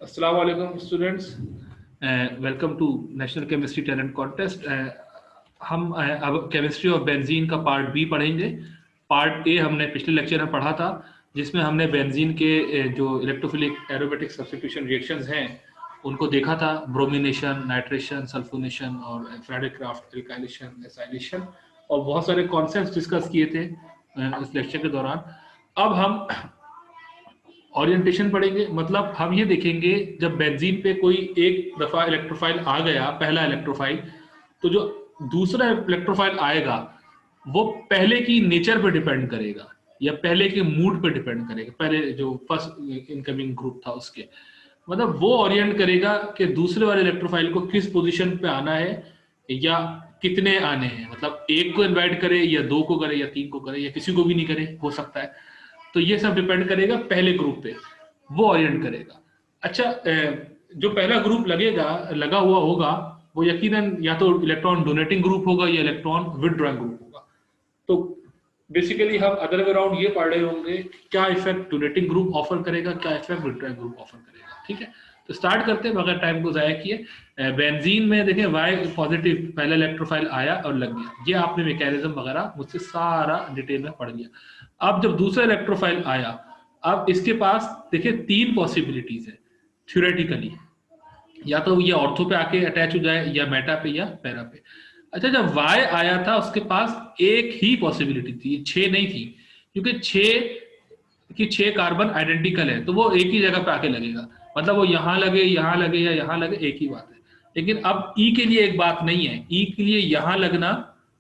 अस्सलाम वालेकुम students, welcome to national chemistry talent contest. हम अब केमिस्ट्री ऑफ बेंजीन का पार्ट बी पढ़ेंगे। पार्ट ए हमने पिछले लेक्चर में पढ़ा था, जिसमें हमने बेंजीन के जो इलेक्ट्रोफिलिक एरोमेटिक सब्स्टिट्यूशन रिएक्शंस हैं उनको देखा था। ब्रोमिनेशन, नाइट्रेशन, सल्फोनेशन और फ्रेडरक्राफ्ट एल्काइलेशन, एसाइलेशन और बहुत सारे कॉन्सेप्ट्स डिस्कस किए थे इस लेक्चर के दौरान। अब हम ओरिएंटेशन पढ़ेंगे, मतलब हम ये देखेंगे जब बेंजीन पे कोई एक दफा इलेक्ट्रोफाइल आ गया, पहला इलेक्ट्रोफाइल, तो जो दूसरा इलेक्ट्रोफाइल आएगा वो पहले की नेचर पे डिपेंड करेगा या पहले के मूड पे डिपेंड करेगा। पहले जो फर्स्ट इनकमिंग ग्रुप था उसके, मतलब वो ओरिएंट करेगा कि दूसरे वाले इलेक्ट्रोफाइल को किस पोजीशन पे आना है या कितने आने हैं। मतलब एक को इनवाइट करे या दो को करे या तीन को करे या किसी को भी नहीं करे, हो सकता है। तो ये सब डिपेंड करेगा पहले ग्रुप पे, वो ओरिएंट करेगा। अच्छा, जो पहला ग्रुप लगा हुआ होगा वो यकीनन या तो इलेक्ट्रॉन डोनेटिंग ग्रुप होगा या इलेक्ट्रॉन विदड्रॉइंग ग्रुप होगा। तो बेसिकली हम अदर वे अराउंड ये पढ़ रहे होंगे क्या इफेक्ट डोनेटिंग ग्रुप ऑफर करेगा, क्या इफेक्ट विदड्रॉइंग ग्रुप ऑफर करेगा। ठीक है, तो स्टार्ट करते हैं बगैर टाइम को जाया किए। बेंजीन में देखें वाई पॉजिटिव पहला इलेक्ट्रोफाइल आया और लग गया, ये आपने मैकेनिज्म वगैरह मुझसे सारा डिटेल में पढ़ लिया। अब जब दूसरा इलेक्ट्रोफाइल आया, अब इसके पास देखिए तीन पॉसिबिलिटीज है थ्योरेटिकली, या तो ये ऑर्थो पे आके अटैच हो जाए या मेटा पे या पैरा पे। अच्छा, जब वाई आया था उसके पास एक ही पॉसिबिलिटी थी, 6 नहीं थी, क्योंकि 6 कार्बन आइडेंटिकल है तो वो एक ही जगह पे आके लगेगा। मतलब वो यहाँ लगे या यहाँ लगे, एक ही बात है। लेकिन अब ई के लिए एक बात नहीं है, ई के लिए यहाँ लगना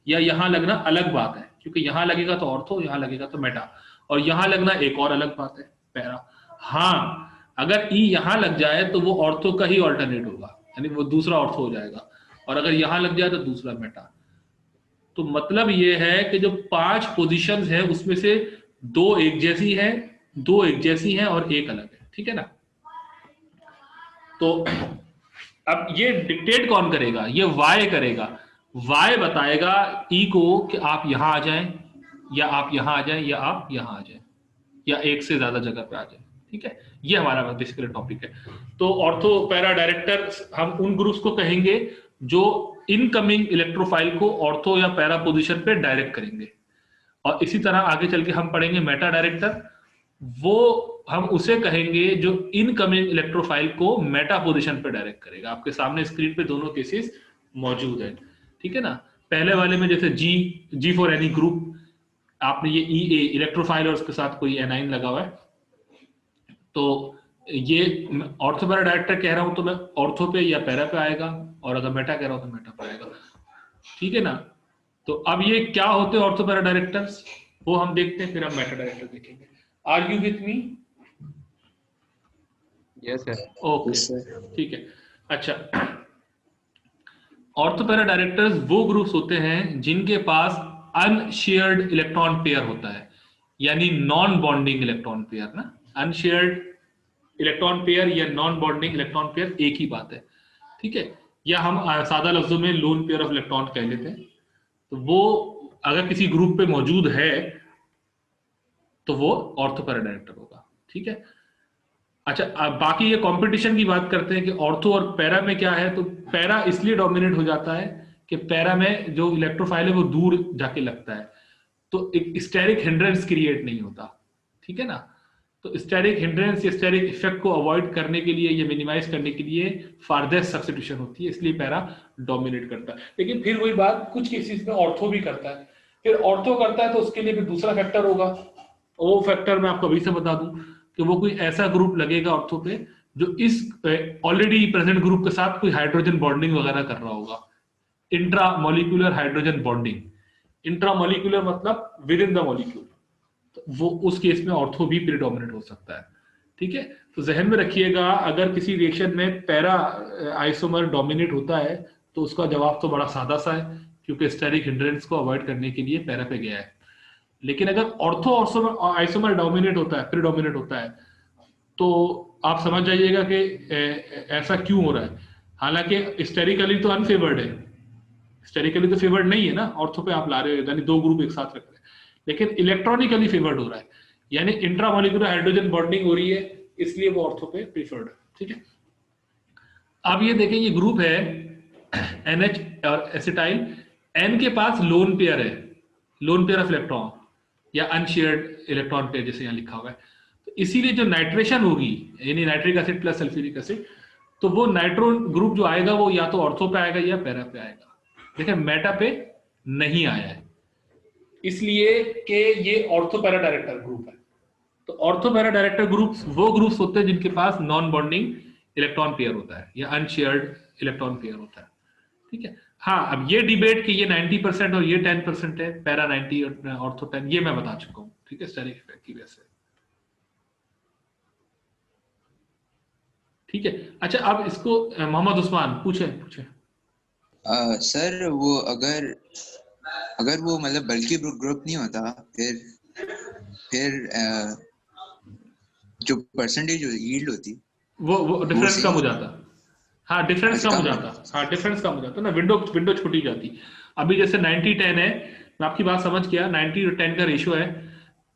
या यहाँ लगना अलग बात है, क्योंकि यहाँ लगेगा तो ऑर्थो, यहाँ लगेगा तो मेटा, और यहाँ लगना एक और अलग बात है, पैरा। हाँ, अगर ई यहाँ लग जाए तो वो ऑर्थो का ही ऑल्टरनेट होगा, यानी वो दूसरा ऑर्थो हो जाएगा, और अगर यहाँ लग जाए तो दूसरा मेटा। तो मतलब ये है कि जो 5 पोजीशंस है उसमें से 2 एक जैसी है, 2 एक जैसी है और एक अलग है। ठीक है ना? तो अब ये डिक्टेट कौन करेगा? ये वाई करेगा। वाई बताएगा ई को कि आप यहां आ जाएं या आप यहां आ जाएं या आप यहां आ जाएं या एक से ज्यादा जगह पे आ जाएं। ठीक है, ये हमारा बेसिकली टॉपिक है। तो ऑर्थो पैरा डायरेक्टर हम उन ग्रुप्स को कहेंगे जो इनकमिंग इलेक्ट्रोफाइल को ऑर्थो या पैरा पोजीशन पे डायरेक्ट करेंगे। और इसी तरह आगे चल के हम पढ़ेंगे मेटा डायरेक्टर, वो हम उसे कहेंगे जो इनकमिंग इलेक्ट्रोफाइल को मेटा पोजीशन पे डायरेक्ट करेगा। आपके सामने स्क्रीन पे दोनों केसेस मौजूद है। ठीक है ना? पहले वाले में जैसे जी फॉर एनी ग्रुप, आपने ये ई ए इलेक्ट्रोफाइल और उसके साथ कोई एनाइन लगा हुआ है, तो ये ऑर्थो पैरा डायरेक्टर कह रहा हूं तो मैं ऑर्थो पे या पैरा पे आएगा, और अगर मेटा कह रहा हूं तो मेटा पे आएगा। ठीक है ना? तो अब ये क्या होते हैं ऑर्थो पैरा डायरेक्टर्स, वो हम देखते हैं, फिर हम मेटा डायरेक्टर देखेंगे। Are you with me? Yes sir. Okay, ठीक है। अच्छा, ऑर्थो पैरा डायरेक्टर्स वो ग्रुप्स होते हैं जिनके पास अनशेयर्ड इलेक्ट्रॉन पेयर होता है, यानी नॉन बॉन्डिंग इलेक्ट्रॉन पेयर ना। अनशेयर्ड इलेक्ट्रॉन पेयर या नॉन बॉन्डिंग इलेक्ट्रॉन पेयर एक ही बात है। ठीक है, या हम सादा लफ्जों में लोन पेयर ऑफ इलेक्ट्रॉन कह लेते हैं। तो वो अगर किसी ग्रुप पे मौजूद है तो वो ऑर्थो पैरा डायरेक्टर होगा। ठीक है। अच्छा, अब बाकी ये कंपटीशन की बात करते हैं कि ऑर्थो और पैरा में क्या है। तो पैरा इसलिए डोमिनेट हो जाता है कि पैरा में जो इलेक्ट्रोफाइल है वो दूर जाके लगता है, तो एक स्टेरिक हिंड्रेंस क्रिएट नहीं होता। ठीक है ना? तो स्टेरिक हिंड्रेंस या स्टेरिक इफेक्ट को अवॉइड करने के लिए या मिनिमाइज करने के लिए फारदेस्ट सब्स्टिट्यूशन होती है, इसलिए पैरा डोमिनेट करता है। लेकिन फिर वही बात, कुछ केसेस में ऑर्थो भी करता है। फिर ऑर्थो करता है तो उसके लिए भी दूसरा फैक्टर होगा। वो फैक्टर मैं आपको अभी से बता दूं कि वो कोई ऐसा ग्रुप लगेगा ऑर्थो पे जो इस ऑलरेडी प्रेजेंट ग्रुप के साथ कोई हाइड्रोजन बॉन्डिंग वगैरह कर रहा होगा। इंट्रामोलिकुलर हाइड्रोजन बॉन्डिंग, इंट्रामोलिकुलर मतलब विद इन द मॉलिक्यूल, तो वो उस केस में ऑर्थो भी प्रीडोमिनेट हो सकता है। ठीक है, तो जहन में रखिएगा अगर किसी रिएक्शन में पैरा आइसोमर डोमिनेट होता है तो उसका जवाब तो बड़ा सादा सा है, क्योंकि स्टेरिक हिंड्रेंस को अवॉइड करने के लिए पैरा पे गया है। लेकिन अगर ऑर्थो आइसोमर डोमिनेट होता है, प्रीडोमिनेट होता है, तो आप समझ जाइएगा कि ऐसा क्यों हो रहा है। हालांकि स्टेरिकली तो अनफेवर्ड है, स्टेरिकली तो फेवर्ड नहीं है ना, ऑर्थो पे आप ला रहे हो, यानी दो ग्रुप एक साथ रख रहे हैं, लेकिन इलेक्ट्रॉनिकली फेवर्ड हो रहा है, यानी इंट्रामोलिकुलर हाइड्रोजन बॉन्डिंग हो रही है, इसलिए वो ऑर्थो पे प्रीफर्ड है। ठीक है। अब ये देखें, ये ग्रुप है NH और एसिटाइल, N के पास लोन पेयर है, लोन पेयर ऑफ इलेक्ट्रॉन या अनशेयर्ड इलेक्ट्रॉन पेयर जैसे यहाँ लिखा हुआ है। तो इसीलिए जो नाइट्रेशन होगी, यानी nitric acid plus sulphuric acid, तो वो नाइट्रो ग्रुप जो आएगा वो या तो ऑर्थो पे आएगा या पैरा पे आएगा। देखिए मेटा पे नहीं आया है, इसलिए कि ये ऑर्थो पैरा डायरेक्टर ग्रुप है। तो ऑर्थो पैरा डायरेक्टर ग्रुप्स वो ग्रुप्स होते हैं जिनके पास नॉन बॉन्डिंग इलेक्ट्रॉन पेयर होता है या अनशेयर्ड इलेक्ट्रॉन पेयर होता है। ठीक है। हाँ, अब ये डिबेट कि ये 90% और ये 10% है, पैरा 90 और ऑर्थो 10, ये मैं बता चुका हूँ। ठीक है, स्टेरिक इफेक्ट की वजह से। ठीक है। अच्छा, अब इसको मोहम्मद उस्मान पूछे। सर वो अगर वो मतलब बल्कि ग्रुप नहीं होता, फिर जो परसेंटेज यील्ड होती वो डिफरेंस कम हो जाता। हाँ, डिफरेंस कम हो जाता। हाँ, डिफरेंस कम हो जाता ना, विंडो छोटी जाती। अभी जैसे 90-10 है, मैं आपकी बात समझ गया, 90 और 10 का रेशियो है।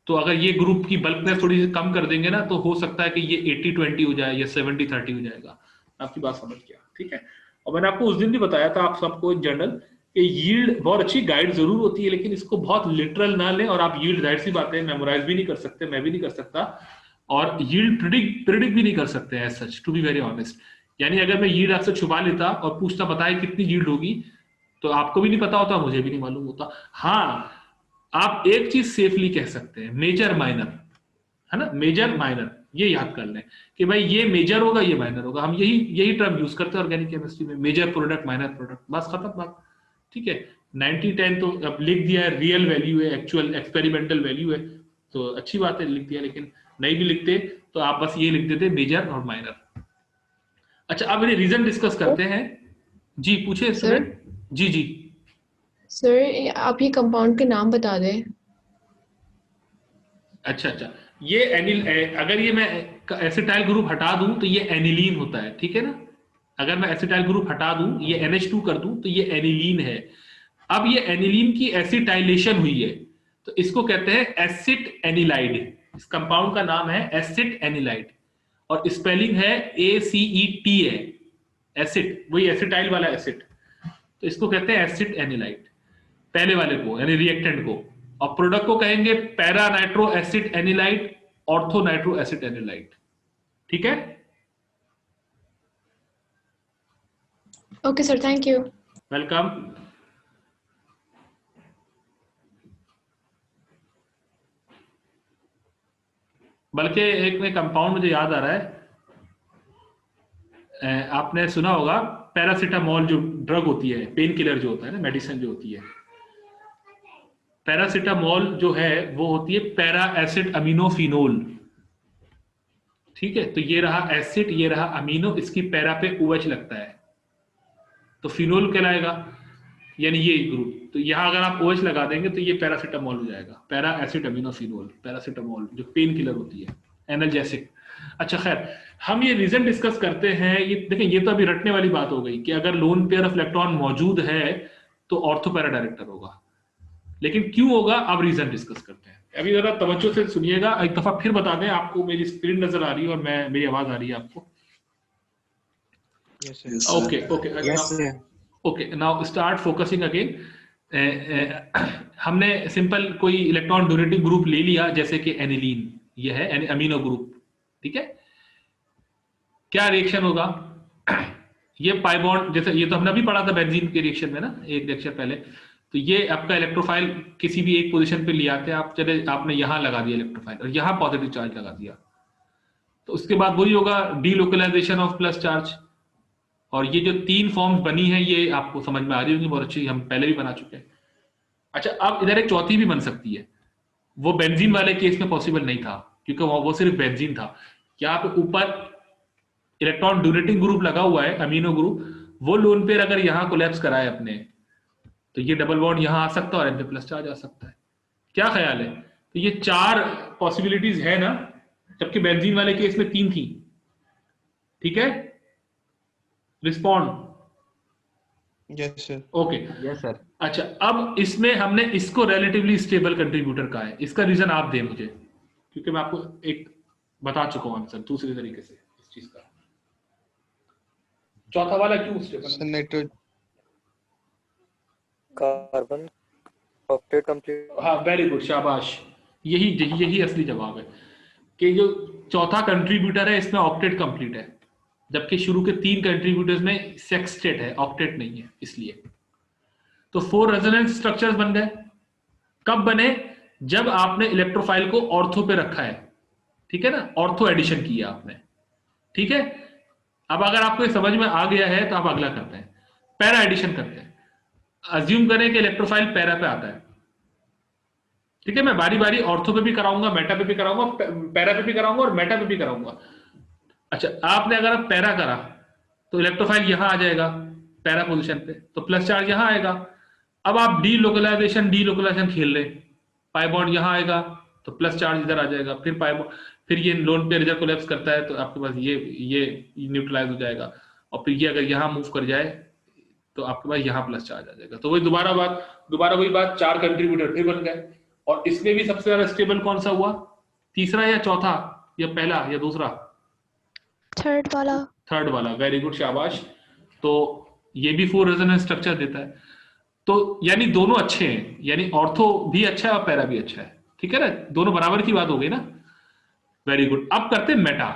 तो अगर ये ग्रुप की बल्कनेस थोड़ी सी कम कर देंगे ना, तो हो सकता है कि ये 80-20 हो जाए या 70-30 हो जाएगा। आपकी बात समझ गया। ठीक है। और मैंने आपको उस दिन भी बताया था, आप सबको इन जनरल, कि यील्ड बहुत अच्छी गाइड जरूर होती है, लेकिन इसको बहुत लिटरल ना लें। और आप यील्ड, जाहिर सी बात है, मेमोराइज भी नहीं कर सकते, मैं भी नहीं कर सकता, और यील्ड प्रिडिक्ट भी नहीं कर सकते as such, to be very honest. यानी अगर मैं यील्ड आपसे छुपा लेता और पूछता बताए कितनी यील्ड होगी, तो आपको भी नहीं पता होता, मुझे भी नहीं मालूम होता। हाँ, आप एक चीज सेफली कह सकते हैं, मेजर माइनर, है ना, मेजर माइनर, ये याद कर लें कि भाई ये मेजर होगा, ये माइनर होगा। हम यही टर्म यूज करते हैं ऑर्गेनिक केमिस्ट्री में, मेजर प्रोडक्ट, माइनर प्रोडक्ट, बस खत्म बात। ठीक है। 90-10 तो अब लिख दिया है, रियल वैल्यू है, एक्चुअल एक्सपेरिमेंटल वैल्यू है, तो अच्छी बात है लिख दिया। लेकिन नहीं भी लिखते तो आप बस ये लिख देते मेजर और माइनर। अच्छा, अब ये रीजन डिस्कस करते हैं। जी पूछे स्टूडेंट। जी सर, आप ये कंपाउंड के नाम बता दें। अच्छा, ये एनिल, अगर ये मैं एसिटाइल ग्रुप हटा दूं तो ये एनिलीन होता है। ठीक है ना, अगर मैं एसिटाइल ग्रुप हटा दूं, ये NH2 कर दूं, तो ये एनिलीन है। अब ये एनिलीन की एसिटाइलेशन हुई है, तो इसको कहते हैं एसिड एनिलाइड। इस कंपाउंड का नाम है एसिड एनिलाइड, और स्पेलिंग है ACET है, एसिड, वही एसिटाइल वाला एसिड। तो इसको कहते हैं एसिड एनिलाइड, पहले वाले को यानी रिएक्टेंट को। और प्रोडक्ट को कहेंगे para nitro acid anilide, ortho nitro acid anilide. ठीक है। Okay sir, thank you. Welcome. बल्कि एक में कंपाउंड मुझे याद आ रहा है, आपने सुना होगा पैरासिटामोल, जो ड्रग होती है, पेन किलर जो होता है ना, मेडिसिन जो होती है, पैरासिटामोल जो है वो होती है पैरा एसिड अमीनोफिनोल। ठीक है। तो ये रहा एसिड, ये रहा अमीनो, इसकी पैरा पे OH लगता है तो फिनोल कहलाएगा, यानी ये ग्रुप। तो यहां अगर आप OH लगा देंगे तो ये पैरासिटामोल हो जाएगा, पैरा एसिड अमीनोफिनोल, पैरासिटामोल, जो पेन किलर होती है, एनाल्जेसिक। अच्छा खैर, हम ये रीजन डिस्कस करते हैं। ये देखें, ये तो अभी रटने वाली बात हो गई कि अगर लोन पेयर ऑफ इलेक्ट्रॉन मौजूद है तो ऑर्थो पैरा डायरेक्टर होगा, लेकिन क्यों होगा, अब रीजन डिस्कस करते हैं। अभी जरा तवज्जो से सुनिएगा, एक दफा फिर बता दें, आपको मेरी स्क्रीन नजर आ रही है और मेरी आवाज आ रही है आपको? Okay, now start focusing again. हमने सिंपल कोई इलेक्ट्रॉन डोनेटिंग ग्रुप ले लिया, जैसे कि एनिलीन, ये है अमीनो ग्रुप। ठीक है। क्या रिएक्शन होगा? ये पाई बॉन्ड, जैसे ये तो हमने अभी पढ़ा था बेंजीन के रिएक्शन में ना, एक लेक्चर पहले। तो ये आपका इलेक्ट्रोफाइल किसी भी एक पोजीशन पे ले आते हैं आप, चले आपने यहां लगा दिया इलेक्ट्रोफाइल और यहां पॉजिटिव चार्ज लगा दिया, तो उसके बाद वही होगा डीलोकलाइजेशन ऑफ प्लस चार्ज। और ये जो 3 फॉर्म्स बनी है, ये आपको समझ में आ रही होंगी, बहुत अच्छी, हम पहले भी बना चुके हैं। अच्छा, अब इधर एक चौथी भी बन सकती है, वो बेंजीन वाले केस में पॉसिबल नहीं था, क्योंकि वो सिर्फ बेंजीन था। यहाँ पे ऊपर इलेक्ट्रॉन डोनेटिंग ग्रुप लगा हुआ है, अमीनो ग्रुप, वो लोन पेयर अगर यहां कोलैप्स कराए अपने, तो ये डबल बॉन्ड यहां आ सकता है और एन पे प्लस चार्ज आ सकता है। क्या ख्याल है? तो ये 4 पॉसिबिलिटीज है ना, जबकि बेंजीन वाले केस में 3 थी। ठीक है, respond. Yes sir. Okay, yes sir. अच्छा, अब इसमें हमने इसको रिलेटिवली स्टेबल कंट्रीब्यूटर कहा है। इसका रीजन आप दें मुझे, क्योंकि मैं आपको एक बता चुका हूं आंसर दूसरे तरीके से इस चीज का। चौथा वाला क्यों स्टेबल सर है? Nitrogen carbon octet complete. हाँ वेरी गुड, शाबाश, यही यही असली जवाब है कि जो चौथा कंट्रीब्यूटर है इसमें ऑक्टेट कंप्लीट है, जबकि शुरू के 3 कंट्रीब्यूटर्स में सेक्सटेट है, ऑक्टेट नहीं है। इसलिए तो 4 रेजोनेंस स्ट्रक्चर्स बन गए। कब बने? जब आपने इलेक्ट्रोफाइल को ऑर्थो पे रखा है, ठीक है ना, ऑर्थो एडिशन किया आपने, ठीक है। अब अगर आपको ये समझ में आ गया है तो आप अगला करते हैं, पैरा एडिशन करते हैं। अज्यूम करें कि इलेक्ट्रोफाइल पैरा पे आता है, ठीक है, मैं बारी बारी ऑर्थो पे भी कराऊंगा, मेटा पे भी कराऊंगा, पैरा पे भी कराऊंगा और मेटा पे भी कराऊंगा। अच्छा, आपने अगर आप पैरा करा तो इलेक्ट्रोफाइल यहां आ जाएगा पैरा पोजीशन पे, तो प्लस चार्ज यहां आएगा। अब आप डी लोकलाइजेशन खेल रहे, पाई बॉन्ड यहां आएगा तो प्लस चार्ज इधर आ जाएगा, फिर पाई बॉन्ड, फिर ये लोन पेयर इधर कोलैप्स करता है तो आपके पास ये न्यूट्रलाइज हो जाएगा, और फिर ये अगर यहां मूव कर जाए तो आपके पास यहां प्लस चार्ज आ जाएगा। तो वही दोबारा वही बात, 4 कंट्रीब्यूटर फिर बन गए। और इसमें भी सबसे ज्यादा स्टेबल कौन सा हुआ? तीसरा या चौथा या पहला या दूसरा? थर्ड वाला। वेरी गुड, शाबाश। तो ये भी 4 रेजोनेंस स्ट्रक्चर देता है। तो यानी दोनों अच्छे हैं, यानी ऑर्थो भी अच्छा है और पैरा भी अच्छा है, ठीक है ना, दोनों बराबर की बात हो गई ना। Very good. अब करते हैं मेटा।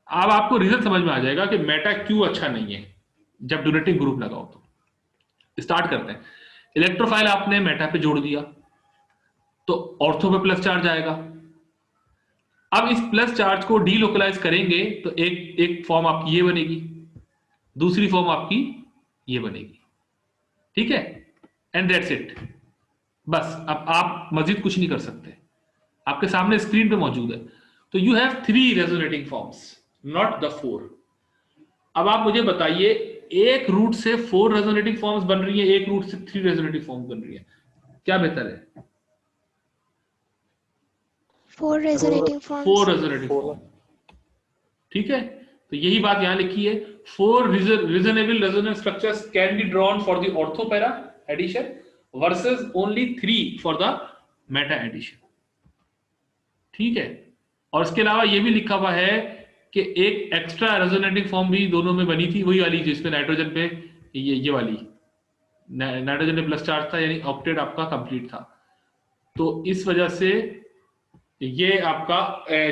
अब आपको रीजन समझ में आ जाएगा कि मेटा क्यों अच्छा नहीं है जब डोनेटिंग ग्रुप लगाओ तो। स्टार्ट करते हैं। इलेक्ट्रोफाइल आपने मेटा पे जोड़ दिया तो ऑर्थो पे प्लस चार्ज आएगा। अब इस प्लस चार्ज को डीलोकलाइज करेंगे तो एक फॉर्म आपकी ये बनेगी, दूसरी फॉर्म आपकी ये बनेगी, ठीक है, एंड दैट्स इट। बस अब आप मजीद कुछ नहीं कर सकते, आपके सामने स्क्रीन पे मौजूद है। तो you have 3 resonating forms, not the 4। अब आप मुझे बताइए, एक रूट से 4 रेजोनेटिंग फॉर्म्स बन रही है, एक रूट से 3 रेजोनेटिंग फॉर्म्स बन रही है, क्या बेहतर है? 4 resonating 4 forms. रेजोनेटिंग फॉर्म, ठीक है। तो यही बात यहां लिखी है, 4 reasonable resonance structures can be drawn for the orthopara addition versus only 3 for the meta addition, ठीक है। और इसके अलावा ये भी लिखा हुआ है कि एक एक्स्ट्रा रेजोनेटिंग फॉर्म भी दोनों में बनी थी, वही वाली जिसमें नाइट्रोजन पे ये वाली नाइट्रोजन पे प्लस चार्ज था, यानी ऑक्टेट आपका कंप्लीट था। तो इस वजह से ये आपका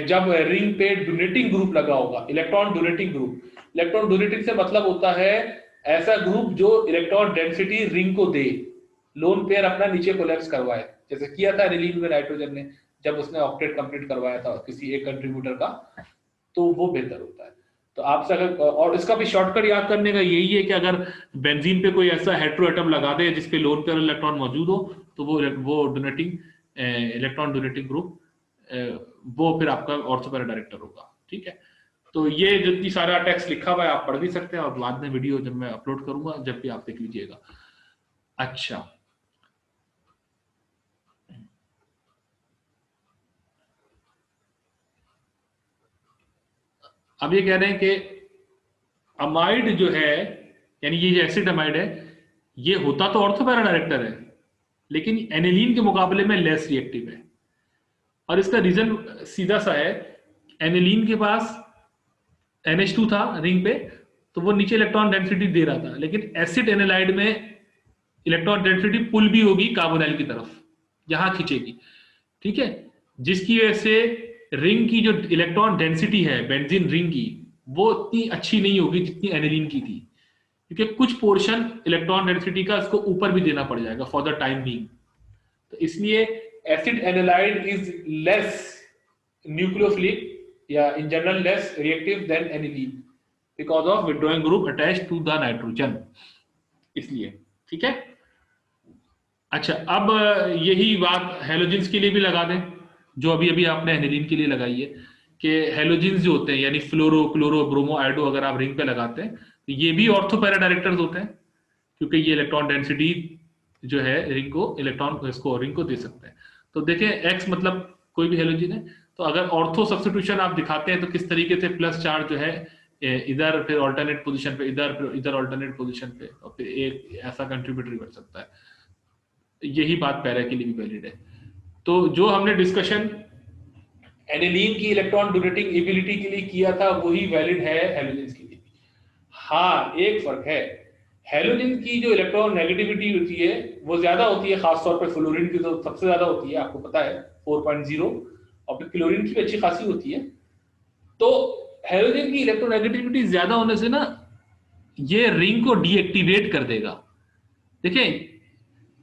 जब रिंग पे डोनेटिंग ग्रुप लगा होगा, electron donating group, electron donating से मतलब होता है ऐसा ग्रुप जो इलेक्ट्रॉन डेंसिटी रिंग को दे, लोन पेयर अपना नीचे कोलैप्स करवाए, जैसे किया था एनिलीन में नाइट्रोजन ने जब उसने ऑक्टेट कंप्लीट करवाया था किसी एक कंट्रीब्यूटर का, तो वो बेहतर होता है। तो आपसे अगर, और इसका भी शॉर्टकट याद करने का यही है कि अगर बेंजीन पे कोई ऐसा हेटेरो एटम लगा दे जिसपे लोन पेयर इलेक्ट्रॉन मौजूद हो, तो वो डोनेटिंग इलेक्ट्रॉन डोनेटिंग ग्रुप वो फिर आपका ऑर्थोपैरा डायरेक्टर होगा, ठीक है। तो ये जितनी सारा टेक्स्ट लिखा हुआ है आप पढ़ भी सकते हैं, और बाद में वीडियो जब मैं अपलोड करूंगा जब भी आप देख लीजिएगा। अच्छा, अब ये कह रहे हैं कि अमाइड जो है, यानी ये जो एसिड अमाइड है, ये होता तो ऑर्थोपैरा डायरेक्टर है, लेकिन एनिलीन के मुकाबले में लेस रिएक्टिव है। और इसका रीजन सीधा सा है, एनिलीन के पास NH2 था रिंग पे, तो वो नीचे इलेक्ट्रॉन डेंसिटी दे रहा था, लेकिन एसिड एनालाइड में इलेक्ट्रॉन डेंसिटी पुल भी होगी कार्बोनाइल की तरफ, यहां खींचेगी, ठीक है, जिसकी वजह से रिंग की जो इलेक्ट्रॉन डेंसिटी है बेंजीन रिंग की, वो इतनी अच्छी नहीं होगी जितनी एनिलीन की थी, क्योंकि कुछ पोर्शन इलेक्ट्रॉन डेंसिटी का इसको ऊपर भी देना पड़ जाएगा फॉर द टाइम बीइंग। तो इसलिए acid anilide is less nucleophilic या in general less reactive than aniline because of withdrawing group attached to the nitrogen, इसलिए, ठीक है। अच्छा, अब यही बात हेलोजेंस के लिए भी लगा दें, जो अभी अभी आपने एनिलीन के लिए लगाई है, कि हेलोजेंस जो होते हैं यानी फ्लोरो, क्लोरो, ब्रोमो, आयोडो, अगर आप रिंग पे लगाते हैं तो ये भी ऑर्थोपैरा डायरेक्टर्स होते हैं, क्योंकि ये इलेक्ट्रॉन डेंसिटी जो है रिंग को दे सकते हैं। तो देखें, एक्स मतलब कोई भी हेलोजन है, तो अगर ऑर्थो सब्स्टिट्यूशन आप दिखाते हैं तो किस तरीके से प्लस चार्ज जो है इधर, फिर ऑल्टरनेट पोजीशन पे इधर, फिर इधर ऑल्टरनेट पोजीशन पे, और फिर एक ऐसा कंट्रीब्यूटर बन सकता है। यही बात पैरा के लिए भी वैलिड है। तो जो हमने डिस्कशन एनिलीन की इलेक्ट्रॉन डोनेटिंग एबिलिटी के लिए किया था वही वैलिड है हेलोजेंस के लिए। हाँ, एक फर्क है, हेलोजन की जो इलेक्ट्रॉन नेगेटिविटी होती है वो ज्यादा होती है, खासतौर पर फ्लोरीन की तो सबसे ज्यादा होती है, आपको पता है 4.0, और फिर क्लोरीन की भी अच्छी खासी होती है। तो हेलोजन की इलेक्ट्रोनेगेटिविटी ज्यादा होने से ना ये रिंग को डीएक्टिवेट कर देगा। देखिए,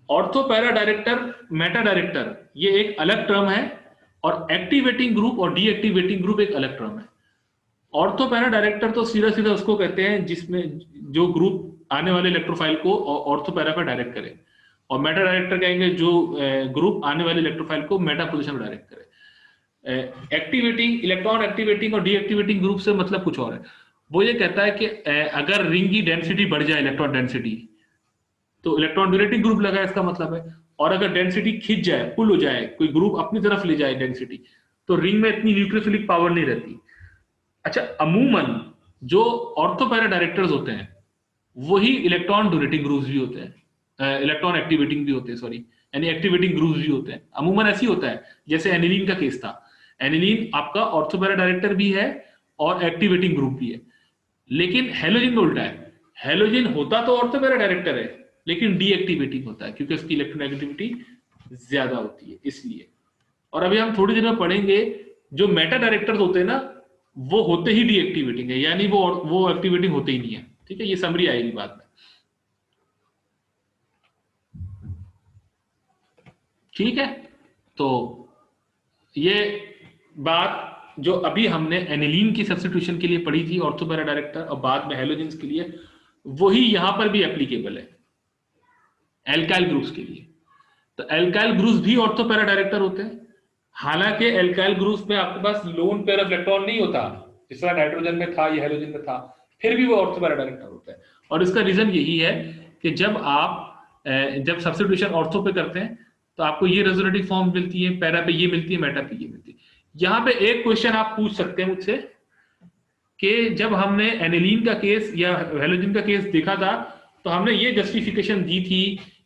ortho para director, Meta director, ये एक अलग टर्म है, और एक्टिवेटिंग ग्रुप और डीएक्टिवेटिंग ग्रुप एक अलग टर्म है। ऑर्थो पैरा डायरेक्टर तो सीधा सीधा उसको कहते हैं जिसमें जो ग्रुप आने वाले इलेक्ट्रोफाइल को ऑर्थो पैरा पर डायरेक्ट करे, और मेटा डायरेक्टर कहेंगे जो ग्रुप आने वाले इलेक्ट्रोफाइल को मेटा पोजीशन में डायरेक्ट करे। एक्टिवेटिंग इलेक्ट्रॉन एक्टिवेटिंग और डीएक्टिवेटिंग ग्रुप से मतलब कुछ और है। वो ये कहता है कि अगर रिंग की डेंसिटी बढ़ जाए, इलेक्ट्रॉन डेंसिटी, तो इलेक्ट्रॉन डोनेटिंग ग्रुप लगा इसका मतलब है, और अगर डेंसिटी खिंच जाए, पुल हो जाए, कोई ग्रुप अपनी तरफ ले जाए डेंसिटी, तो रिंग में इतनी न्यूक्लियोफिलिक पावर नहीं रहती। अच्छा, अमूमन जो ऑर्थो पैरा डायरेक्टर्स होते हैं वही इलेक्ट्रॉन डोनेटिंग ग्रुप्स भी होते हैं, इलेक्ट्रॉन एक्टिवेटिंग भी होते हैं, सॉरी, यानी एक्टिवेटिंग ग्रुप्स भी होते हैं। अमूमन ऐसी होता है, जैसे एनिलीन का केस था, एनिलीन आपका ऑर्थो पैरा डायरेक्टर भी है और एक्टिवेटिंग ग्रुप भी है। लेकिन हेलोजन में उल्टा है, हेलोजन होता तो ऑर्थो पैरा डायरेक्टर है लेकिन डीएक्टिवेटिंग होता है क्योंकि उसकी इलेक्ट्रोनेगेटिविटी ज्यादा होती है, इसलिए। और अभी हम थोड़ी देर में पढ़ेंगे जो मेटा डायरेक्टर्स होते हैं ना, वो होते ही डीएक्टिवेटिंग है, यानी वो एक्टिवेटिंग होते ही नहीं है। ठीक है, ये समरी आएगी बाद में। ठीक है, तो ये बात जो अभी हमने एनिलीन की सब्स्टिट्यूशन के लिए पढ़ी थी, ऑर्थो पैरा डायरेक्टर, और बाद में हेलोजेंस के लिए, वही यहां पर भी एप्लीकेबल है एल्काइल ग्रुप्स के लिए। तो एल्काइल ग्रुप्स भी ऑर्थो पैरा डायरेक्टर होते हैं, हालांकि एल्काइल ग्रुप्स में आपके पास लोन पेयर ऑफ इलेक्ट्रॉन नहीं होता, जिस तरह नाइट्रोजन में था या हेलोजन में था, फिर भी वो ऑर्थो पैरा डायरेक्टर होता है। और इसका रीजन यही है कि जब सब्स्टिट्यूशन ऑर्थो पे करते हैं तो आपको ये रेजोनेटिव फॉर्म मिलती है, पैरा पे ये मिलती है, मेटा पे ये मिलती है। यहाँ पे एक क्वेश्चन आप पूछ सकते हैं मुझसे कि जब हमने एनिलीन का केस या हेलोजन का केस देखा था तो हमने ये जस्टिफिकेशन दी थी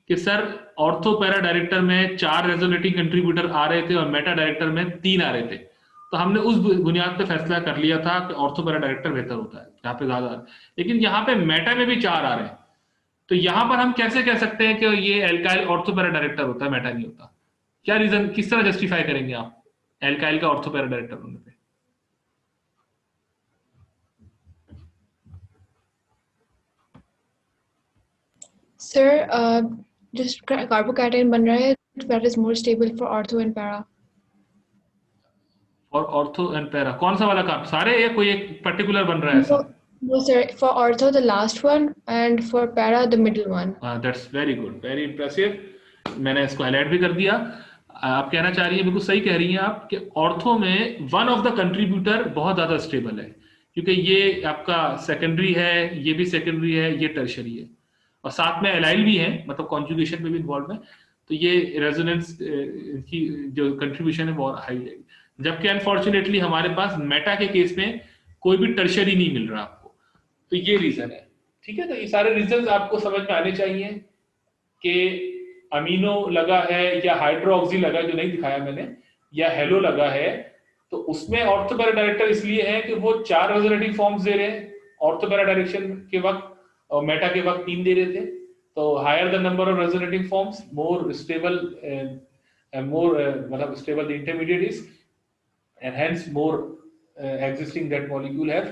कि सर ऑर्थो पैरा डायरेक्टर में 4 रेजोनेटिंग कंट्रीब्यूटर आ रहे थे और मेटा डायरेक्टर में 3 आ रहे थे, तो हमने उस बुनियाद पे फैसला कर लिया था कि ऑर्थो पैरा डायरेक्टर बेहतर होता है, यहाँ पे ज्यादा। लेकिन यहाँ पे मेटा में भी 4 आ रहे हैं, तो यहाँ पर हम कैसे कह सकते हैं कि ये एल्काइल ऑर्थो पैरा डायरेक्टर होता है, मेटा नहीं होता? क्या रीजन, किस तरह जस्टिफाई करेंगे आप एल्काइल का ऑर्थो पैरा डायरेक्टर होने पे? सर just carbocation बन रहा है, that is more stable for ortho and para. और ऑर्थो एंड पैरा कौन सा वाला काम, सारे या कोई एक पर्टिकुलर बन रहा है ऐसा? No sir, for ortho the last one and for para the middle one. That's very good, very impressive, मैंने इसको हाईलाइट भी कर दिया। आप कहना चाह रही हैं, बिल्कुल सही कह रही हैं आप, कि ऑर्थो में वन ऑफ द कंट्रीब्यूटर बहुत ज्यादा स्टेबल है, क्योंकि ये आपका सेकेंडरी है, ये भी सेकेंडरी है, ये टर्शरी है, और साथ में एलाइल भी है, मतलब कॉन्जुगेशन में भी इन्वॉल्व है, तो ये रेजोनेंस की जो कंट्रीब्यूशन है बहुत हाई जाएगी। जबकि अनफॉर्चुनेटली हमारे पास मेटा के केस में कोई भी टर्शरी नहीं मिल रहा आपको, तो ये रीजन है। ठीक है, तो ये सारे रीजन आपको समझ में आने चाहिए कि अमीनो लगा है या हाइड्रोक्सी लगा, जो नहीं दिखाया मैंने, या हेलो लगा है, तो उसमें ऑर्थो पैरा डायरेक्टर इसलिए है कि वो 4 रेजोनेटिंग फॉर्म्स दे रहे हैं ऑर्थो पैरा डायरेक्शन के वक्त, और मेटा के वक्त 3 दे रहे थे। तो higher the number of resonating forms, more stable, मतलब stable the intermediate is, and hence more existing that molecule have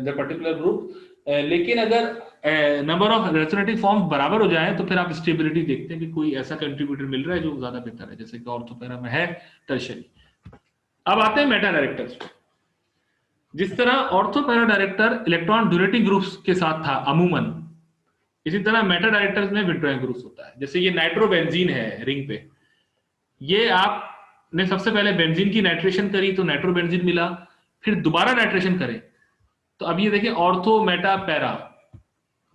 the particular group. लेकिन अगर नंबर ऑफ रेजोनेटिंग फॉर्म्स बराबर हो जाए तो फिर आप स्टेबिलिटी देखते हैं कि कोई ऐसा कंट्रीब्यूटर मिल रहा है जो ज्यादा बेहतर है, जैसे कि ऑर्थो पैरा में है टर्शरी। अब आते हैं मेटा डायरेक्टर्स। जिस तरह ortho para director electron donating groups के साथ था अमूमन, इसी तरह मेटा डायरेक्टर्स में विड्रॉइंग ग्रुप्स होता है। जैसे ये नाइट्रोबेंजीन है रिंग पे, ये आपने सबसे पहले बेंजीन की नाइट्रेशन करी तो नाइट्रोबेंजीन मिला, फिर दोबारा नाइट्रेशन करें तो अब ये देखिए ऑर्थो मेटा पैरा,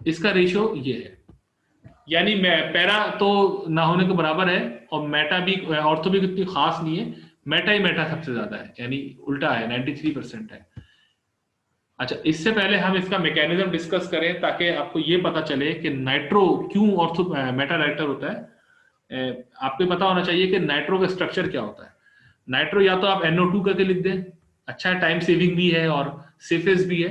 इसका रेशियो ये है, यानी पैरा तो ना होने के बराबर है और मेटा भी, ऑर्थो भी कितनी खास नहीं है, मेटा ही मेटा सबसे ज्यादा है, यानी उल्टा है, 93% है। अच्छा, इससे पहले हम इसका मैकेनिज्म डिस्कस करें ताकि आपको ये पता चले कि नाइट्रो क्यों ऑर्थो मेटा डायरेक्टर होता है। आपको पता होना चाहिए कि नाइट्रो का स्ट्रक्चर क्या होता है। नाइट्रो या तो आप NO2 करके लिख दें, अच्छा है, टाइम सेविंग भी है और सेफेस्ट भी है,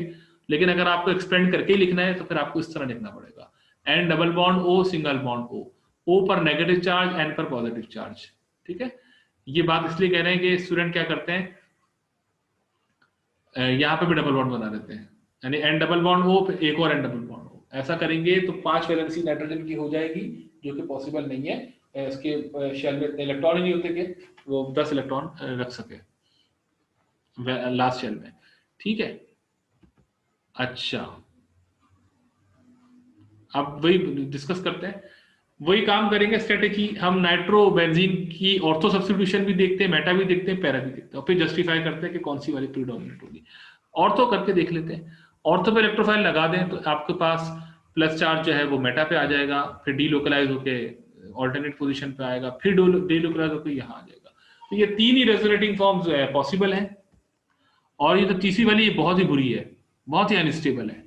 लेकिन अगर आपको एक्सपेंड करके लिखना है तो फिर आपको इस तरह लिखना पड़ेगा, N double bond O single bond O पर नेगेटिव चार्ज, N पर पॉजिटिव चार्ज। ठीक है, ये बात इसलिए कह रहे हैं कि स्टूडेंट क्या करते हैं, यहाँ पे भी डबल बॉन्ड बना देते हैं, यानी N डबल बॉन्ड O फिर एक और N डबल बॉन्ड O, ऐसा करेंगे तो 5 वैलेंसी नाइट्रोजन की हो जाएगी, जो कि पॉसिबल नहीं है। इसके शेल में इतने इलेक्ट्रॉन ही नहीं होते कि वो 10 इलेक्ट्रॉन रख सके लास्ट शेल में। ठीक है, अच्छा अब वही डिस्कस करते हैं, वही काम करेंगे स्ट्रेटेजी। हम नाइट्रो बेंजीन की ऑर्थो सब्स्टिट्यूशन भी देखते हैं, मेटा भी देखते हैं, पैरा भी देखते हैं, और फिर जस्टिफाई करते हैं कि कौन सी वाली प्रीडोमिनेंट होगी। ऑर्थो करके देख लेते हैं। ऑर्थो पे इलेक्ट्रोफाइल लगा दें तो आपके पास प्लस चार्ज जो है वो मेटा पे आ जाएगा, फिर डीलोकलाइज होके ऑल्टरनेट पोजीशन पे आएगा, फिर डीलोकलाइज होकर यहाँ आ जाएगा। तो ये 3 ही रेजोनेटिंग फॉर्म्स पॉसिबल हैं, और ये तो तीसरी वाली बहुत ही बुरी है, बहुत ही अनस्टेबल है,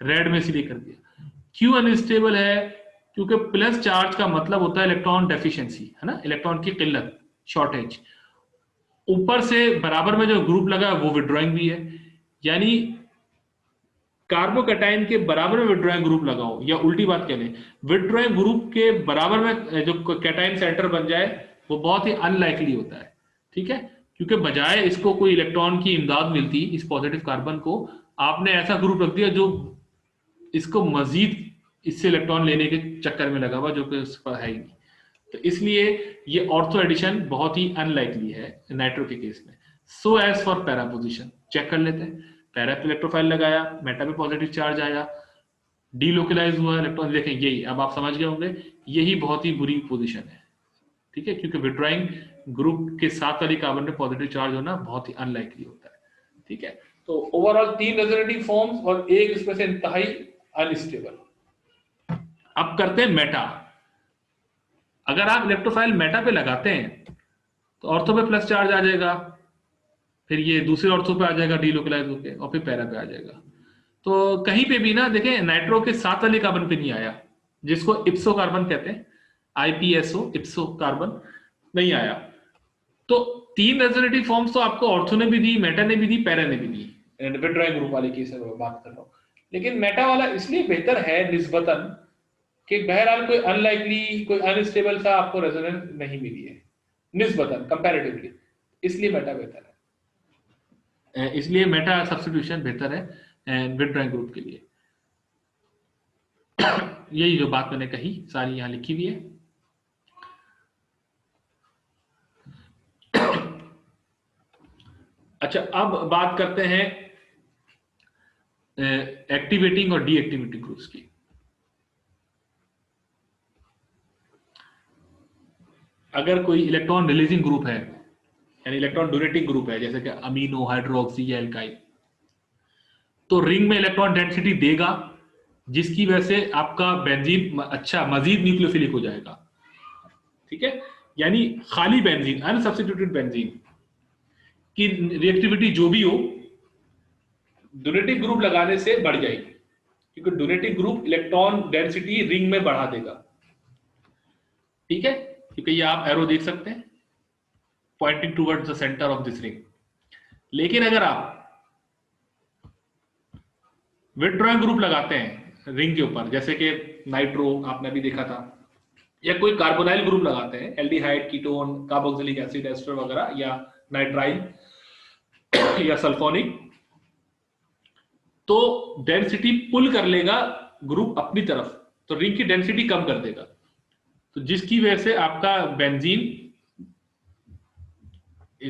रेड में इसलिए कर दिया। क्यों अनस्टेबल है? क्योंकि प्लस चार्ज का मतलब होता है इलेक्ट्रॉन डेफिशिएंसी, है ना, इलेक्ट्रॉन की किल्लत, शॉर्टेज। ऊपर से बराबर में जो ग्रुप लगा है वो विड्रॉइंग भी है, यानी कार्बोकैटायन के बराबर में विड्रॉइंग ग्रुप लगाओ, या उल्टी बात कह लें, विड्रॉइंग ग्रुप के बराबर में जो कैटायन सेंटर बन जाए वो बहुत ही अनलाइकली होता है। ठीक है, क्योंकि बजाय इसको कोई इलेक्ट्रॉन की इमदाद मिलती इस पॉजिटिव कार्बन को, आपने ऐसा ग्रुप रख दिया जो इसको मजीद इससे इलेक्ट्रॉन लेने के चक्कर में लगा हुआ, जो कि उस पर है ही नहीं। तो इसलिए ये ऑर्थो एडिशन बहुत ही अनलाइकली है नाइट्रो के केस में। So as for para position check कर लेते हैं। पैरा पे इलेक्ट्रोफाइल लगाया, मेटा पे पॉजिटिव चार्ज आया, डीलोकलाइज हुआ इलेक्ट्रॉन, देखें यही, अब आप समझ गए होंगे, यही बहुत ही बुरी पोजीशन है। ठीक है, क्योंकि विड्रॉइंग ग्रुप के साथ वाली कार्बन में पॉजिटिव चार्ज होना बहुत ही अनलाइकली होता है। ठीक है, तो ओवरऑल 3 रेजोनेटिव फॉर्म्स और एक इसमें से इंतहाई अनस्टेबल। अब करते हैं मेटा। अगर आप इलेक्ट्रोफाइल मेटा पे लगाते हैं तो ऑर्थो पे प्लस चार्ज आ जाएगा, फिर ये दूसरे ऑर्थो पे आ जाएगा डीलोकलाइज होके, और फिर पैरा पे आ जाएगा। तो कहीं पे भी ना देखें नाइट्रो के साथ वाले कार्बन पे नहीं आया, जिसको इप्सो कार्बन कहते हैं, IPSO इप्सो कार्बन नहीं आया। तो 3 रेजोनेटिव फॉर्म्स तो आपको ऑर्थो ने भी दी, मेटा ने भी दी, पैरा ने भी दी, विड्रॉइंग ग्रुप वाले केस में बात कर रहा हूँ। लेकिन मेटा वाला इसलिए बेहतर है निस्बतन कि बहरहाल कोई अनलाइकली, कोई अनस्टेबल सा आपको रेजोनेंस नहीं मिली है निस्बतन, कंपैरेटिवली, इसलिए मेटा बेहतर है। इसलिए मेटा सब्स्टिट्यूशन बेहतर है विड्रॉइंग ग्रुप के लिए। यही जो बात मैंने कही सारी यहां लिखी हुई है। अच्छा, अब बात करते हैं एक्टिवेटिंग और डीएक्टिवेटिंग ग्रुप्स की। अगर कोई इलेक्ट्रॉन रिलीजिंग ग्रुप है, यानी इलेक्ट्रॉन डोनेटिंग ग्रुप है, जैसे कि अमीनो, हाइड्रोक्सी या एल्काइल, तो रिंग में इलेक्ट्रॉन डेंसिटी देगा, जिसकी वजह से आपका बेंजीन अच्छा मजीद न्यूक्लियोफिलिक हो जाएगा। ठीक है, यानी खाली बेंजीन, अनसब्स्टिट्यूटेड बेंजीन की रिएक्टिविटी जो भी हो, डोनेटिंग ग्रुप लगाने से बढ़ जाएगी, क्योंकि donating group electron density ring में बढ़ा देगा। ठीक है, क्योंकि ये आप एरो देख सकते हैं pointing towards the centre of this ring. लेकिन अगर आप विड्रॉइंग ग्रुप लगाते हैं रिंग के ऊपर, जैसे कि नाइट्रो आपने भी देखा था, या कोई कार्बोनाइल ग्रुप लगाते हैं, aldehyde, ketone, carboxylic acid, ester वगैरह, या नाइट्राइल या सल्फोनिक, तो डेंसिटी पुल कर लेगा ग्रुप अपनी तरफ, तो रिंग की डेंसिटी कम कर देगा, तो जिसकी वजह से आपका बेंजीन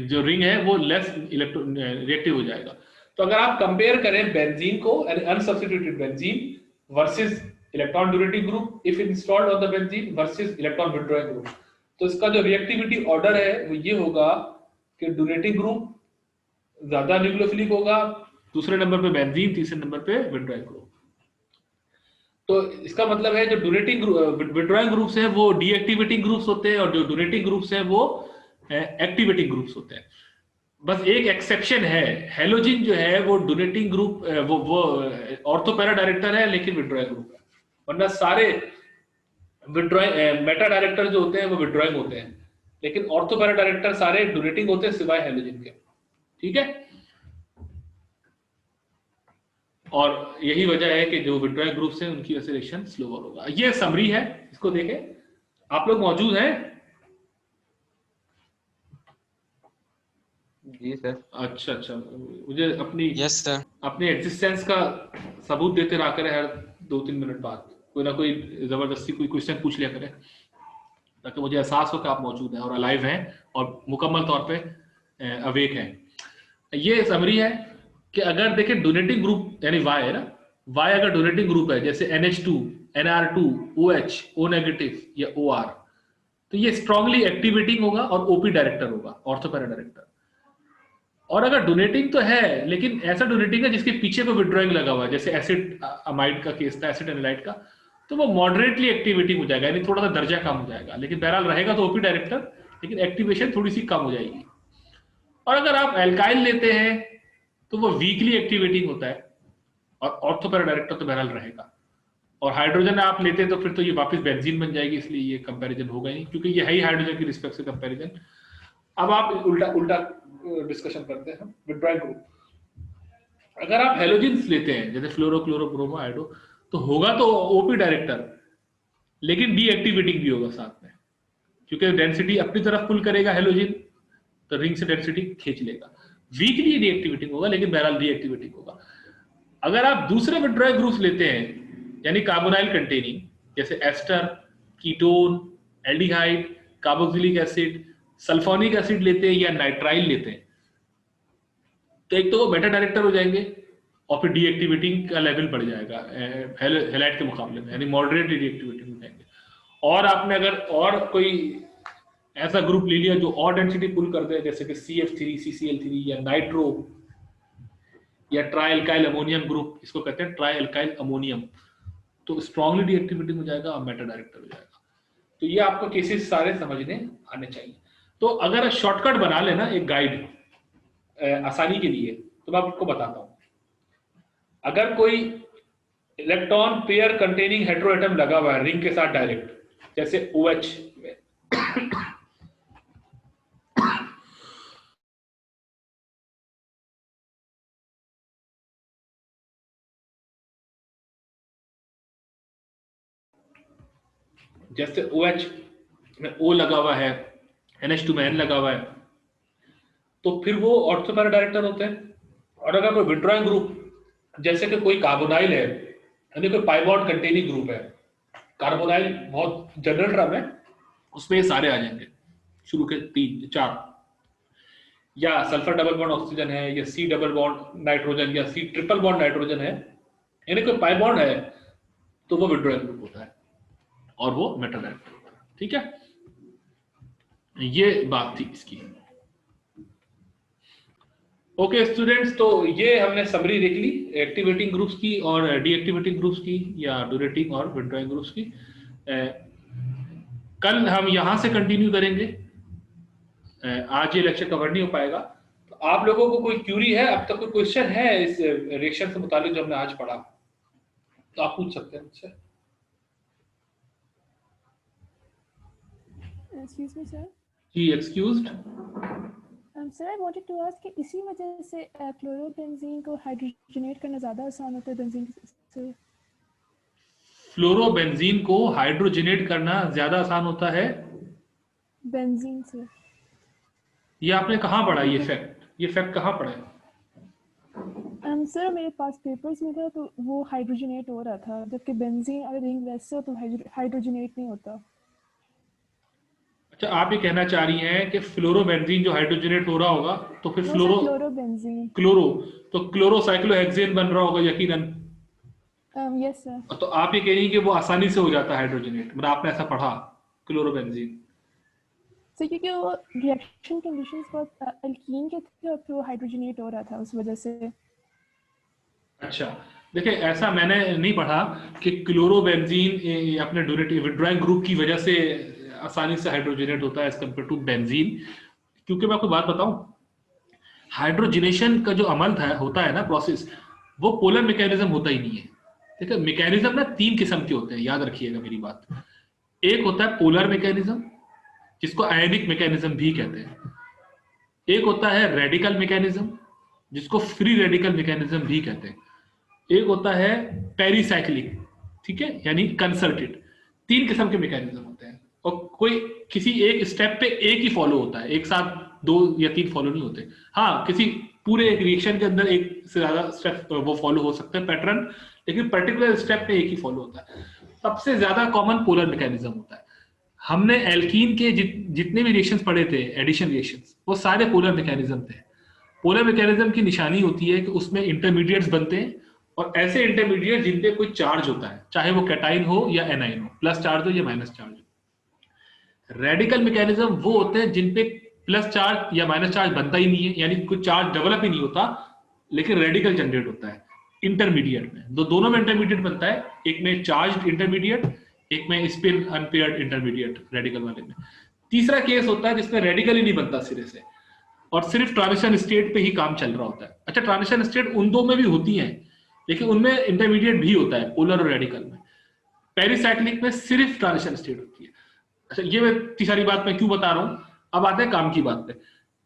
जो रिंग है वो लेस रिएक्टिव हो जाएगा। तो अगर आप कंपेयर करें बेंजीन को, unsubstituted benzene versus electron donating group if installed on the benzene versus electron withdrawing group, तो इसका जो रिएक्टिविटी ऑर्डर है वो ये होगा कि डोनेटिंग ग्रुप ज्यादा न्यूक्लियोफिलिक होगा, दूसरे नंबर पे बेंजीन, तीसरे नंबर पे विड्रॉइंग ग्रुप। तो इसका मतलब है जो डोनेटिंग विड्रॉइंग ग्रुप्स हैं वो डीएक्टिवेटिंग ग्रुप्स होते हैं, और जो डोनेटिंग ग्रुप्स हैं वो एक्टिवेटिंग ग्रुप्स होते हैं। बस एक एक्सेप्शन है, हेलोजिन जो है वो डोनेटिंग ग्रुप, वो ऑर्थोपैरा डायरेक्टर है लेकिन विड्रॉइंग ग्रुप है, वरना सारे विड्रॉइंग मेटा डायरेक्टर जो होते हैं वो विड्रॉइंग होते हैं, लेकिन ऑर्थोपैरा डायरेक्टर सारे डोनेटिंग होते हैं सिवाय हेलोजिन के। ठीक है, और यही वजह है कि जो विड्रॉइंग ग्रुप्स हैं उनकी एक्सेलरेशन स्लोअर होगा। ये समरी है, इसको देखें। आप लोग मौजूद हैं? जी सर। अच्छा अच्छा, मुझे अपनी यस सर। अपनी एग्जिस्टेंस का सबूत देते रहा करें हर 2-3 मिनट बाद, कोई ना कोई जबरदस्ती कोई क्वेश्चन पूछ लिया करें, ताकि मुझे एहसास हो कि आप मौजूद हैं और अलाइव हैं और मुकम्मल तौर पे अवेक हैं। ये समरी है कि अगर देखें डोनेटिंग ग्रुप यानी वाई है ना, वाई अगर डोनेटिंग ग्रुप है जैसे NH2, NR2, OH, O negative या OR, तो ये स्ट्रांगली एक्टिवेटिंग होगा और OP डायरेक्टर होगा, ऑर्थोपैरा डायरेक्टर। और अगर डोनेटिंग तो है, लेकिन ऐसा डोनेटिंग है जिसके पीछे को विड्रॉइंग लगा हुआ है, जैसे एसिड अमाइड का केस था, एसिड एनालाइड का, तो वो मॉडरेटली एक्टिवेटिंग हो जाएगा, यानी थोड़ा सा दर्जा कम हो जाएगा, लेकिन बहरहाल रहेगा तो ओपी डायरेक्टर, लेकिन एक्टिवेशन थोड़ी सी कम हो जाएगी। और अगर आप एल्काइल लेते हैं तो वो वीकली एक्टिवेटिंग होता है और ऑर्थोपैरा डायरेक्टर तो बहरहाल रहेगा। और हाइड्रोजन आप लेते हैं तो फिर तो ये वापस बेंजीन बन जाएगी, इसलिए ये कंपैरिजन होगा ही नहीं, क्योंकि ये है ही हाइड्रोजन की रिस्पेक्ट से कंपैरिजन। अब आप उल्टा उल्टा डिस्कशन करते हैं विड्रॉइंग ग्रुप। अगर आप हेलोजेंस लेते हैं जैसे फ्लोरो, क्लोरो, ब्रोमो, आयोडो, तो होगा तो ओपी डायरेक्टर, लेकिन डीएक्टिवेटिंग भी होगा साथ में, क्योंकि डेंसिटी अपनी तरफ पुल करेगा हेलोजन, तो रिंग से डेंसिटी खींच लेगा। वीकली डीएक्टिवेटिंग होगा, लेकिन बहरहाल डीएक्टिवेटिंग होगा। अगर आप दूसरे विड्रॉइंग ग्रुप्स लेते हैं यानी कार्बोनाइल कंटेनिंग, जैसे ester, ketone, aldehyde, carboxylic acid, sulphonic acid लेते हैं या नाइट्राइल लेते हैं, तो एक तो वो बेटा डायरेक्टर हो जाएंगे और फिर डीएक्टिवेटिंग का लेवल बढ़ जाएगा हैलाइड के मुकाबले में, यानी मॉडरेट डीएक्टिवेटिंग हो जाएंगे। और आपने अगर और कोई ऐसा ग्रुप ले लिया जो और डेंसिटी पुल कर दे, जैसे कि CF3, CCl3 या नाइट्रो या ट्राई एल्काइल अमोनियम ग्रुप, इसको कहते हैं ट्राई एल्काइल अमोनियम, तो स्ट्रांगली डीएक्टिवेटिंग हो जाएगा और मेटा डायरेक्टर हो जाएगा। तो ये आपको केसेस सारे समझने आने चाहिए। तो अगर शॉर्टकट बना लेना एक गाइड आसानी के लिए, तो मैं आपको बताता हूं। अगर कोई इलेक्ट्रॉन पेयर कंटेनिंग हेटेरोएटम लगा हुआ है रिंग के साथ डायरेक्ट, जैसे OH में जैसे OH में O लगा हुआ है, NH2 में N लगा हुआ है, तो फिर वो ऑर्थोपैरा डायरेक्टर होते हैं। और अगर कोई विड्रॉइंग ग्रुप जैसे कि कोई कार्बोनाइल है, यानी कोई पाई बॉन्ड कंटेनिंग ग्रुप है, कार्बोनाइल बहुत जनरल टर्म है, उसमें ये सारे आ जाएंगे शुरू के 3-4, या सल्फर डबल बॉन्ड ऑक्सीजन है, या C डबल बॉन्ड नाइट्रोजन, या C ट्रिपल बॉन्ड नाइट्रोजन है, यानी कोई पाई बॉन्ड है, तो वो विड्रॉइंग ग्रुप होता है और वो मेटा डायरेक्टर होता है। ठीक है, ये बात थी इसकी। ओके स्टूडेंट्स, तो ये हमने समरी देख ली एक्टिवेटिंग ग्रुप्स की और डीएक्टिवेटिंग ग्रुप्स की, या डोनेटिंग और विड्रॉइंग ग्रुप्स की। कल हम यहां से कंटिन्यू करेंगे, आज ये लेक्चर कवर नहीं हो पाएगा। तो आप लोगों को कोई क्यूरी है, अब तक कोई क्वेश्चन है इस रिएक्शन से मुतालिक जो हमने आज पढ़ा, तो आप पूछ सकते हैं मुझसे। Excuse me, sir. जी excused. Sir, I wanted to ask कि इसी वजह से क्लोरोबेंजीन को हाइड्रोजनेट करना ज़्यादा आसान होता है बेंजीन से? फ्लोरोबेंजीन को हाइड्रोजनेट करना ज्यादा आसान होता है बेंजीन से। ये आपने कहाँ पढ़ा? ये फैक्ट कहाँ पढ़ा है? सर मेरे पास पेपर्स में था, तो वो हाइड्रोजनेट हो रहा था, जबकि बेंजीन अगर रिंग वैसे हो तो हाइड्रोजनेट नहीं होता। अच्छा, आप ये कहना चाह रही हैं कि फ्लोरोबेंजीन जो हाइड्रोजनेट हो रहा होगा तो फिर क्लोरोबेंजीन तो क्लोरोसाइक्लोहेक्सेन बन रहा होगा यकीनन। Yes sir. तो आप ये कह रही हैं कि वो आसानी से हो जाता है हाइड्रोजनेट, मतलब आपने ऐसा पढ़ा क्लोरोबेंजीन। सर क्योंकि वो रिएक्शन कंडीशंस बहुत एल्कीन के थे और फिर वो हाइड्रोजनेट हो रहा था उस वजह से। अच्छा, देखिए ऐसा मैंने नहीं पढ़ा कि क्लोरोबेंजीन अपने डोनेटिव विड्रॉइंग ग्रुप की वजह से आसानी से हाइड्रोजनेट होता है एज कम्पेयर टू बेंजीन। क्योंकि मैं आपको बात बताऊं, हाइड्रोजनेशन का जो अमल होता है ना प्रोसेस, वो पोलर मैकेनिज्म होता ही नहीं है। देखिए मैकेनिज्म ना 3 किस्म के होते हैं, याद रखिएगा मेरी बात। एक होता है पोलर मैकेनिज्म, जिसको आयनिक मैकेनिज्म भी कहते हैं। एक होता है रेडिकल मैकेनिज्म, जिसको फ्री रेडिकल मैकेनिज्म भी कहते हैं। एक होता है पेरीसाइक्लिक, ठीक है, यानी कंसर्टेड। 3 किस्म के मैकेनिज्म होते हैं और कोई किसी एक स्टेप पे एक ही फॉलो होता है, एक साथ 2 या 3 फॉलो नहीं होते। हाँ, किसी पूरे एक रिएक्शन के अंदर एक से ज्यादा स्टेप वो फॉलो हो सकते हैं पैटर्न, लेकिन पर्टिकुलर स्टेप पे एक ही फॉलो होता है। सबसे ज्यादा कॉमन पोलर मैकेनिज्म होता है। हमने एल्कीन के जितने भी रिएक्शंस पढ़े थे, एडिशन रिएक्शंस, वो सारे पोलर मैकेनिज्म थे। पोलर मैकेनिज्म की निशानी होती है कि उसमें इंटरमीडिएट्स बनते हैं, और ऐसे इंटरमीडिएट जिन पे कोई चार्ज होता है, चाहे वो कैटाइन हो या एनाइन हो, प्लस चार्ज हो या माइनस चार्ज हो। रेडिकल मैकेनिज्म वो होते हैं जिन पे प्लस चार्ज या माइनस चार्ज बनता ही नहीं है, यानी कोई चार्ज डेवलप ही नहीं होता, लेकिन रेडिकल जनरेट होता है इंटरमीडिएट में। दोनों में इंटरमीडिएट बनता है, एक में चार्ज इंटरमीडिएट, एक में स्पिन अनपेयर्ड इंटरमीडिएट रेडिकल वाले में। तीसरा केस होता है जिसमें रेडिकल ही नहीं बनता सिरे से, और सिर्फ ट्रांजिशन स्टेट पे ही काम चल रहा होता है। अच्छा, ट्रांजिशन स्टेट उन दो में भी होती हैं, लेकिन उनमें इंटरमीडिएट भी होता है, पोलर और रेडिकल में। पेरीसाइक्लिक में सिर्फ ट्रांजिशन स्टेट होती है। अच्छा, ये मैं इतनी सारी बात मैं क्यों बता रहा हूं, अब आते हैं काम की बात पे।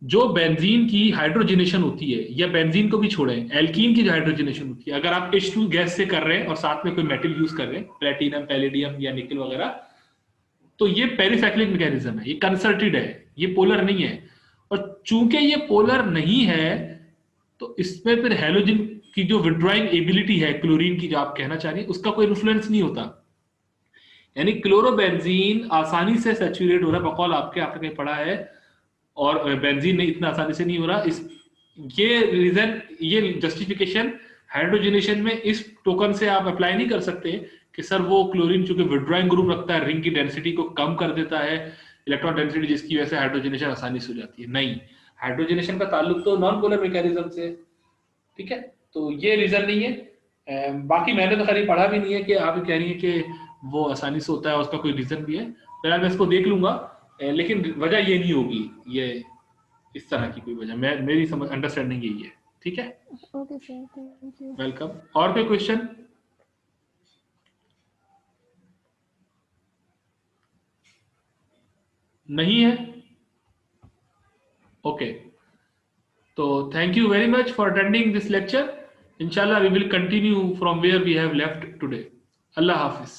जो बेंजीन की हाइड्रोजनेशन होती है, या बेंजीन को भी छोड़े, एल्कीन की जो हाइड्रोजनेशन होती है, अगर आप H2 गैस से कर रहे हैं और साथ में कोई मेटल यूज कर रहे हैं, प्लेटिनम, पैलेडियम या निकल वगैरह, तो ये पेरीसाइक्लिक मैकेनिज्म है, ये कंसर्टेड है, ये पोलर नहीं है। और चूंकि ये पोलर नहीं है, तो इसमें फिर हैलोजन की जो विड्रॉइंग एबिलिटी है क्लोरीन की, जो आप कहना चाह रही है, उसका कोई इन्फ्लुएंस नहीं होता। यानी क्लोरोबेंजीन आसानी से सैचुरेट हो रहा है, बकौल आपने कहीं पढ़ा है, और बेंजीन नहीं, इतना आसानी से नहीं हो रहा। ये रीजन, ये जस्टिफिकेशन हाइड्रोजनेशन में इस टोकन से आप अप्लाई नहीं कर सकते कि सर वो क्लोरीन चूंकि विड्रॉइंग ग्रुप रखता है, रिंग की डेंसिटी को कम कर देता है, इलेक्ट्रॉन डेंसिटी, जिसकी वजह से हाइड्रोजनेशन आसानी से हो जाती है। नहीं, हाइड्रोजनेशन का ताल्लुक तो नॉन पोलर मैकेनिज्म से, ठीक है, तो ये रीजन नहीं है। बाकी मैंने तो खाली पढ़ा भी नहीं है कि आप कह रही है कि वो आसानी से होता है, उसका कोई रीजन भी है। फिलहाल मैं इसको देख लूंगा, लेकिन वजह ये नहीं होगी, ये इस तरह की कोई वजह, मेरी समझ अंडरस्टैंडिंग यही है, ठीक है। Okay sir, thank you. Welcome. और कोई क्वेश्चन? नहीं है? ओके, तो thank you very much for attending this lecture. Inshallah we will continue from where we have left today. Allah Hafiz.